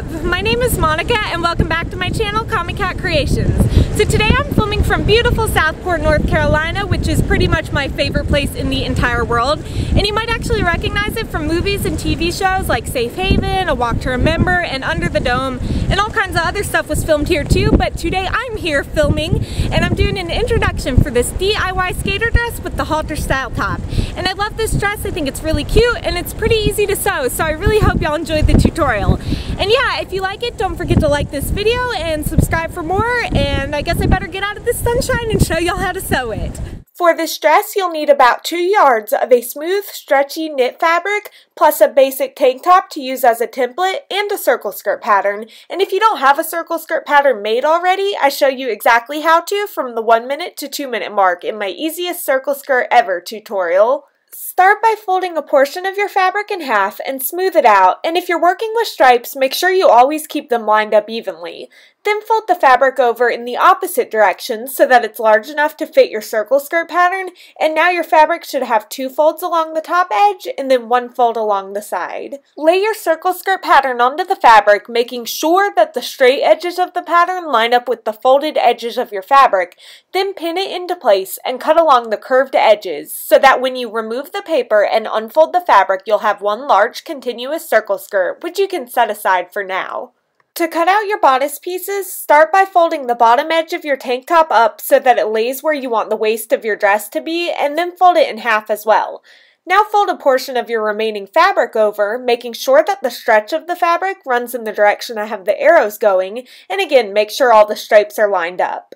up? My name is Monica and welcome back to my channel, Comicat Creations. So today I'm filming from beautiful Southport, North Carolina, which is pretty much my favorite place in the entire world. And you might actually recognize it from movies and TV shows like Safe Haven, A Walk to Remember, and Under the Dome, and all kinds of other stuff was filmed here too. But today I'm here filming and I'm doing an introduction for this DIY skater dress with the halter style top. And I love this dress. I think it's really cute and it's pretty easy to sew, so I really hope y'all enjoyed the tutorial. And yeah, if you like it, don't forget to like this video and subscribe for more, and I guess I better get out of the sunshine and show y'all how to sew it. For this dress, you'll need about 2 yards of a smooth, stretchy knit fabric, plus a basic tank top to use as a template, and a circle skirt pattern. And if you don't have a circle skirt pattern made already, I show you exactly how to from the 1 minute to 2 minute mark in my easiest circle skirt ever tutorial. Start by folding a portion of your fabric in half and smooth it out, and if you're working with stripes, make sure you always keep them lined up evenly. Then fold the fabric over in the opposite direction so that it's large enough to fit your circle skirt pattern, and now your fabric should have 2 folds along the top edge and then 1 fold along the side. Lay your circle skirt pattern onto the fabric, making sure that the straight edges of the pattern line up with the folded edges of your fabric. Then pin it into place and cut along the curved edges so that when you remove the paper and unfold the fabric, you'll have one large continuous circle skirt, which you can set aside for now. To cut out your bodice pieces, start by folding the bottom edge of your tank top up so that it lays where you want the waist of your dress to be, and then fold it in half as well. Now fold a portion of your remaining fabric over, making sure that the stretch of the fabric runs in the direction I have the arrows going, and again, make sure all the stripes are lined up.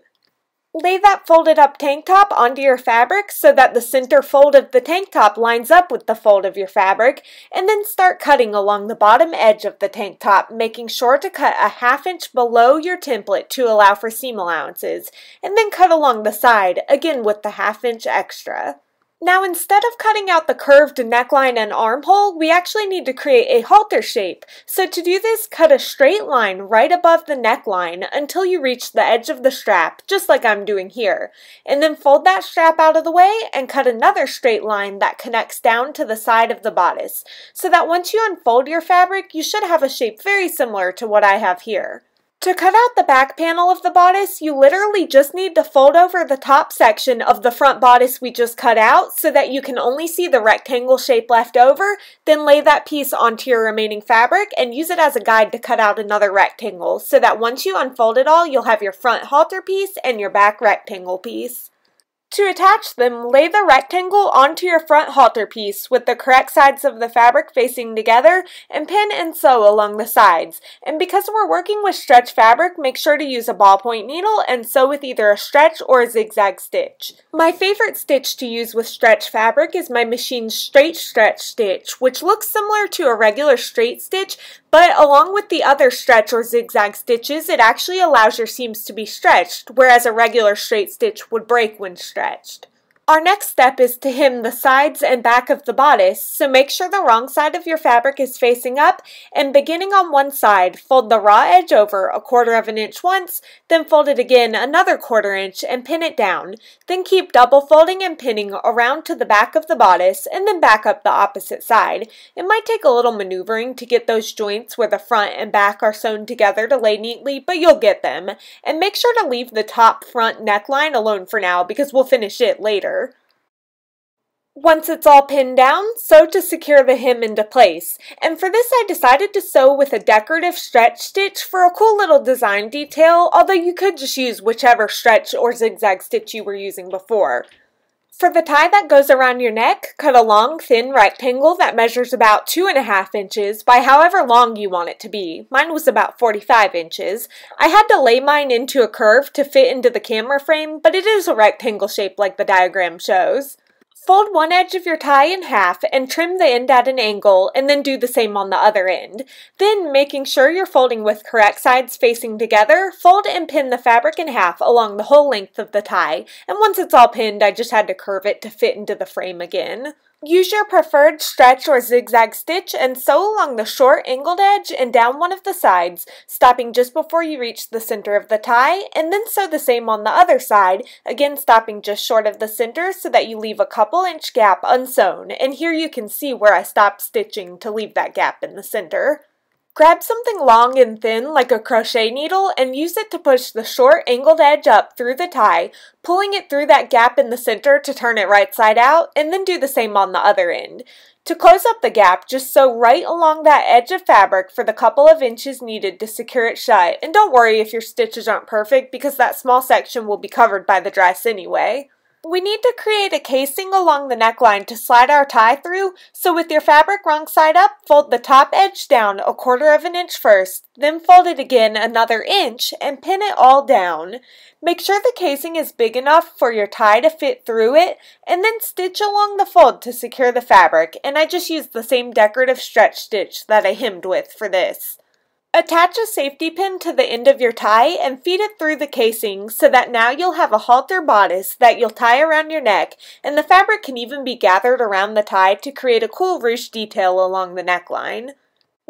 Lay that folded up tank top onto your fabric so that the center fold of the tank top lines up with the fold of your fabric, and then start cutting along the bottom edge of the tank top, making sure to cut a 1/2 inch below your template to allow for seam allowances, and then cut along the side, again with the 1/2 inch extra. Now instead of cutting out the curved neckline and armhole, we actually need to create a halter shape. So to do this, cut a straight line right above the neckline until you reach the edge of the strap, just like I'm doing here. And then fold that strap out of the way and cut another straight line that connects down to the side of the bodice, so that once you unfold your fabric, you should have a shape very similar to what I have here. To cut out the back panel of the bodice, you literally just need to fold over the top section of the front bodice we just cut out so that you can only see the rectangle shape left over, then lay that piece onto your remaining fabric and use it as a guide to cut out another rectangle so that once you unfold it all, you'll have your front halter piece and your back rectangle piece. To attach them, lay the rectangle onto your front halter piece with the correct sides of the fabric facing together and pin and sew along the sides. And because we're working with stretch fabric, make sure to use a ballpoint needle and sew with either a stretch or a zigzag stitch. My favorite stitch to use with stretch fabric is my machine's straight stretch stitch, which looks similar to a regular straight stitch, but along with the other stretch or zigzag stitches, it actually allows your seams to be stretched, whereas a regular straight stitch would break when stretched. Our next step is to hem the sides and back of the bodice, so make sure the wrong side of your fabric is facing up, and beginning on one side, fold the raw edge over 1/4 inch once, then fold it again another 1/4 inch and pin it down. Then keep double folding and pinning around to the back of the bodice, and then back up the opposite side. It might take a little maneuvering to get those joints where the front and back are sewn together to lay neatly, but you'll get them. And make sure to leave the top front neckline alone for now because we'll finish it later. Once it's all pinned down, sew to secure the hem into place. And for this I decided to sew with a decorative stretch stitch for a cool little design detail, although you could just use whichever stretch or zigzag stitch you were using before. For the tie that goes around your neck, cut a long, thin rectangle that measures about 2.5 inches by however long you want it to be. Mine was about 45 inches. I had to lay mine into a curve to fit into the camera frame, but it is a rectangle shape like the diagram shows. Fold one edge of your tie in half and trim the end at an angle, and then do the same on the other end. Then, making sure you're folding with correct sides facing together, fold and pin the fabric in half along the whole length of the tie, and once it's all pinned, I just had to curve it to fit into the frame again. Use your preferred stretch or zigzag stitch and sew along the short angled edge and down one of the sides, stopping just before you reach the center of the tie, and then sew the same on the other side, again stopping just short of the center so that you leave a couple inch gap unsewn, and here you can see where I stopped stitching to leave that gap in the center. Grab something long and thin like a crochet needle and use it to push the short angled edge up through the tie, pulling it through that gap in the center to turn it right side out, and then do the same on the other end. To close up the gap, just sew right along that edge of fabric for the couple of inches needed to secure it shut, and don't worry if your stitches aren't perfect because that small section will be covered by the dress anyway. We need to create a casing along the neckline to slide our tie through, so with your fabric wrong side up, fold the top edge down 1/4 of an inch first, then fold it again another inch and pin it all down. Make sure the casing is big enough for your tie to fit through it, and then stitch along the fold to secure the fabric, and I just used the same decorative stretch stitch that I hemmed with for this. Attach a safety pin to the end of your tie and feed it through the casing so that now you'll have a halter bodice that you'll tie around your neck, and the fabric can even be gathered around the tie to create a cool ruched detail along the neckline.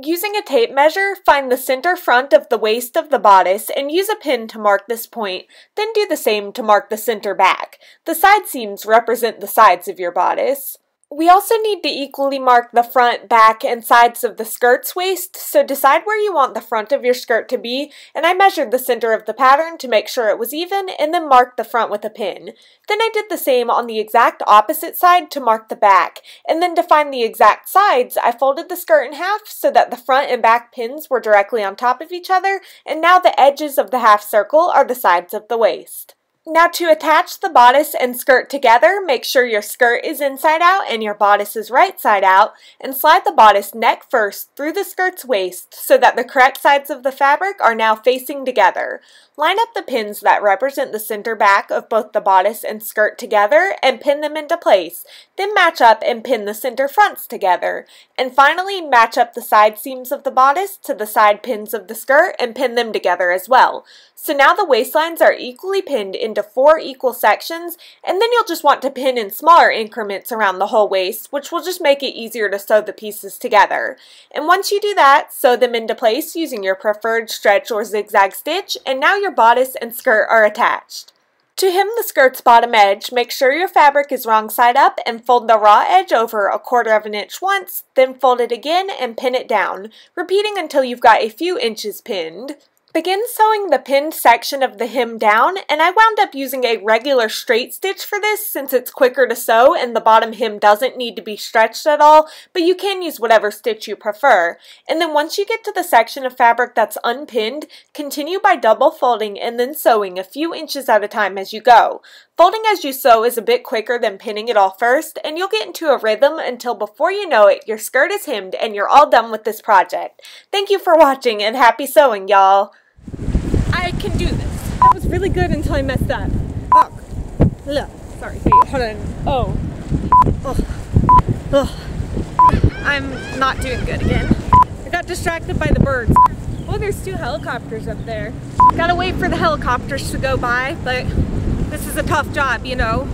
Using a tape measure, find the center front of the waist of the bodice and use a pin to mark this point, then do the same to mark the center back. The side seams represent the sides of your bodice. We also need to equally mark the front, back, and sides of the skirt's waist, so decide where you want the front of your skirt to be, and I measured the center of the pattern to make sure it was even, and then marked the front with a pin. Then I did the same on the exact opposite side to mark the back, and then to find the exact sides, I folded the skirt in half so that the front and back pins were directly on top of each other, and now the edges of the half circle are the sides of the waist. Now to attach the bodice and skirt together, make sure your skirt is inside out and your bodice is right side out, and slide the bodice neck first through the skirt's waist so that the correct sides of the fabric are now facing together. Line up the pins that represent the center back of both the bodice and skirt together and pin them into place. Then match up and pin the center fronts together. And finally, match up the side seams of the bodice to the side pins of the skirt and pin them together as well. So now the waistlines are equally pinned into 4 equal sections, and then you'll just want to pin in smaller increments around the whole waist, which will just make it easier to sew the pieces together. And once you do that, sew them into place using your preferred stretch or zigzag stitch, and now your bodice and skirt are attached. To hem the skirt's bottom edge, make sure your fabric is wrong side up and fold the raw edge over 1/4 of an inch once, then fold it again and pin it down, repeating until you've got a few inches pinned. Begin sewing the pinned section of the hem down, and I wound up using a regular straight stitch for this since it's quicker to sew and the bottom hem doesn't need to be stretched at all, but you can use whatever stitch you prefer. And then once you get to the section of fabric that's unpinned, continue by double folding and then sewing a few inches at a time as you go. Folding as you sew is a bit quicker than pinning it all first, and you'll get into a rhythm until before you know it, your skirt is hemmed and you're all done with this project. Thank you for watching and happy sewing, y'all! I can do this. That was really good until I messed up. Oh, look. Sorry, wait, hold on. Oh. Ugh. Ugh. I'm not doing good again. I got distracted by the birds. Oh, there's 2 helicopters up there. Gotta wait for the helicopters to go by, but this is a tough job, you know.